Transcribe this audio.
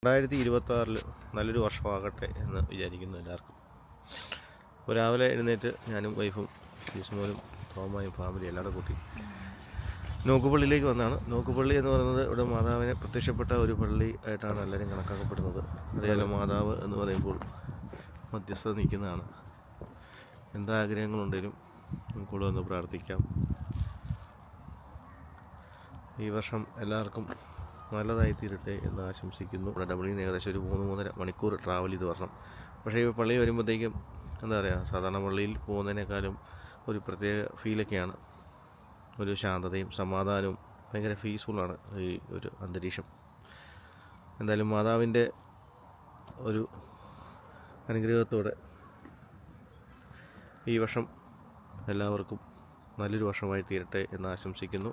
2026 നല്ലൊരു വർഷമാകട്ടെ എന്ന് വിചാരിക്കുന്നു എല്ലാവർക്കും. അപ്പോൾ രാവിലെ എഴുന്നേറ്റ് ഞാനും വൈഫും ജിസ്മോനും തോമായും ഫാമിലി എല്ലാവരും കൂട്ടി നോക്കുപള്ളിയിലേക്ക് വന്നതാണ്. നോക്കുപള്ളി എന്ന് പറയുന്നത് ഇവിടെ മാതാവിനെ പ്രത്യക്ഷപ്പെട്ട ഒരു പള്ളി ആയിട്ടാണ് എല്ലാവരും കണക്കാക്കപ്പെടുന്നത്. അറിയാലോ, മാതാവ് എന്ന് പറയുമ്പോൾ മധ്യസ്ഥത നിൽക്കുന്നതാണ്. എന്താഗ്രഹങ്ങളുണ്ടെങ്കിലും നമുക്കിവിടെ വന്ന് പ്രാർത്ഥിക്കാം. ഈ വർഷം എല്ലാവർക്കും നല്ലതായി തീരട്ടെ എന്ന് ആശംസിക്കുന്നു. ഇവിടെ ഡബിളിൽ നിന്ന് ഏകദേശം ഒരു 3-3.5 മണിക്കൂർ ട്രാവൽ ചെയ്ത് വരണം. പക്ഷേ ഈ പള്ളി വരുമ്പോഴത്തേക്കും എന്താ പറയുക, സാധാരണ പള്ളിയിൽ പോകുന്നതിനേക്കാളും ഒരു പ്രത്യേക ഫീലൊക്കെയാണ്. ഒരു ശാന്തതയും സമാധാനവും, ഭയങ്കര പീസ്ഫുള്ളാണ് ഈ ഒരു അന്തരീക്ഷം. എന്തായാലും മാതാവിൻ്റെ ഒരു അനുഗ്രഹത്തോടെ ഈ വർഷം എല്ലാവർക്കും നല്ലൊരു വർഷമായി തീരട്ടെ എന്ന് ആശംസിക്കുന്നു.